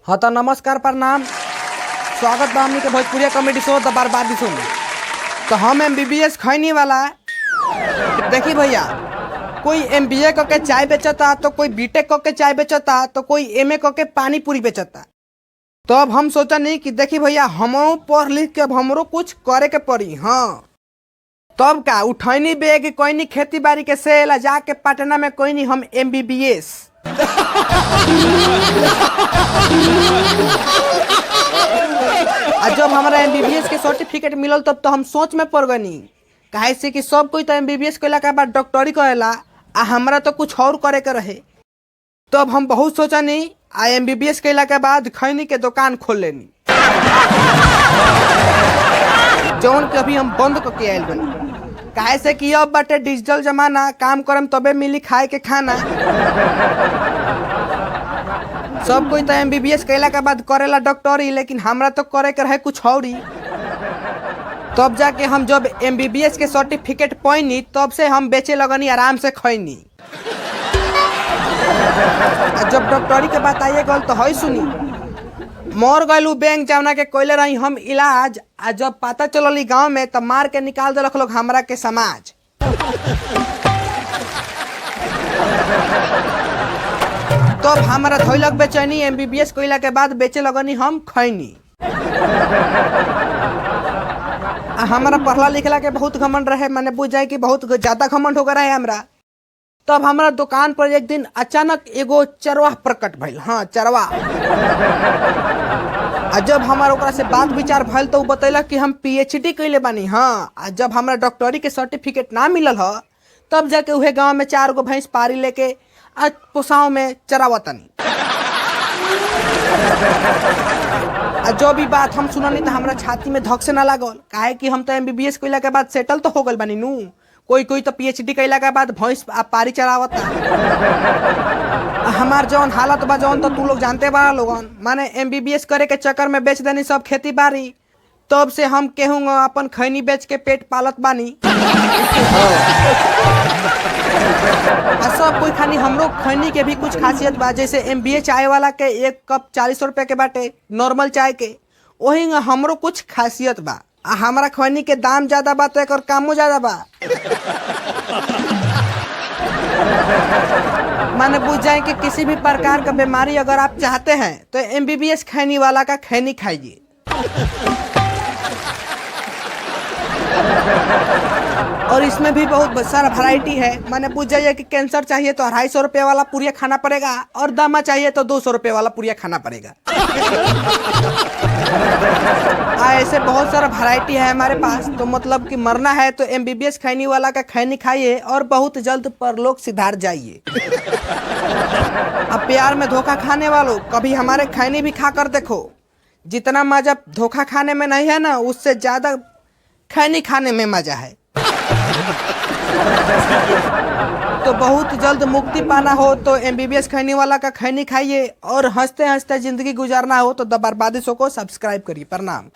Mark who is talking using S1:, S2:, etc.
S1: हाँ तो नमस्कार प्रणाम, स्वागत बा हमनी के भोजपुरिया कॉमेडी शो द बर्बादी शो में। तो हम MBBS खैनी वाला देखी भैया, कोई MBA क के चाय बेचता, तो कोई B.Tech क के चाय बेचता, तो कोई MA क के पानी पूरी बेचता। तो अब हम सोचा नहीं कि देखी भैया, हम पढ़ लिख के अब हमरो कुछ करे के पड़ी। हाँ तब का उठैनी बेग कोई नहीं, खेती बाड़ी के सेल जाके पटना में कोई नहीं हम MBBS। जब हमारा MBBS के सर्टिफिकेट मिलल तब तो हम सोच में पड़ गनी, काहे से कि सब कोई तो MBBS कैला के बाद डॉक्टरी करेला, आ हमरा तो कुछ और करे के रहे। तो अब हम बहुत सोचा नहीं, MBBS कैला के बाद खैनी के दुकान खोल लेनी, जौन के अभी हम बंद करके आयल बनी। काहे से कि अब बाटे डिजिटल जमाना, काम करम तबे मिली खाए के खाना। सब कोई तो MBBS कैला के बाद करेला डॉक्टरी, लेकिन हमरा तो करे के रहे कुछ और ही। तब जाके हम जब MBBS के सर्टिफिकेट पैनी, तब से हम बेचे लगनी आराम से खैनी। जब डॉक्टरी के बात आइए गल तो है सुनी, मर गलू बैंक जावना के कोयले रही हम इलाज, आ जब पता चलल गांव में तब मार के निकाल दिलक लोग हमरा के समाज। तब हमारा धोलक बेचैनी, MBBS कोयला के बाद बेचे लगनी हम खैनी। हमारा पढ़ला लिखला के बहुत घमंड रहे, मैंने बुझ जाए कि बहुत ज्यादा घमंड हो गया है हमरा। तब हमारा दुकान पर एक दिन अचानक एगो चरवाह प्रकट भइल। हाँ चरवाह। जब हमारा ओकरा से बात विचार भइल तो बतैलक कि हम PhD कैले बानी। हाँ जब हमारा डॉक्टरी के सर्टिफिकेट ना मिलल ह, तब जाके उहे गांव में 4 गो भैंस पारी लेके आज पोसाव में चरावतनी। जो भी बात हम सुननी तो हमरा छाती में धक से ना लागल, काहे कि हम तो MBBS कैला के बाद सेटल तो हो गल बानी नू। कोई कोई तो PhD कैला के बाद भैंस पारी चरावता। हमार जौन हालत बा जौन तो तू लोग जानते बा लोगन, माने MBBS करे के चक्कर में बेच देनी सब खेती बाड़ी। तब से हम केहूँगा अपन खैनी बेच के पेट पालत बानी। सब कोई खानी हमरो खैनी के भी कुछ खासियत बा, जैसे MBA चाय वाला के 1 कप 40 रुपए के बाटे नॉर्मल चाय के, वही हमरो कुछ खासियत बा। हमारा खैनी के दाम ज्यादा बा तो एक कामो ज्यादा बा। माने बुझ जाए कि किसी भी प्रकार का बीमारी अगर आप चाहते हैं तो MBBS खैनी वाला का खैनी खाइए। और इसमें भी बहुत सारा वैरायटी है। मैंने पूछ जाइए कि कैंसर चाहिए तो 250 रुपये वाला पूरिया खाना पड़ेगा, और दमा चाहिए तो 200 रुपये वाला पूरिया खाना पड़ेगा। ऐसे बहुत सारा वैरायटी है हमारे पास। तो मतलब कि मरना है तो MBBS खैनी वाला का खैनी खाइए और बहुत जल्द परलोक सिधार जाइए। अब प्यार में धोखा खाने वालों, कभी हमारे खैनी भी खा कर देखो। जितना मजा धोखा खाने में नहीं है ना, उससे ज्यादा खैनी खाने में मजा है। तो बहुत जल्द मुक्ति पाना हो तो MBBS खैनी वाला का खैनी खाइए, और हंसते हंसते जिंदगी गुजारना हो तो द बर्बादी शो को सब्सक्राइब करिए। प्रणाम।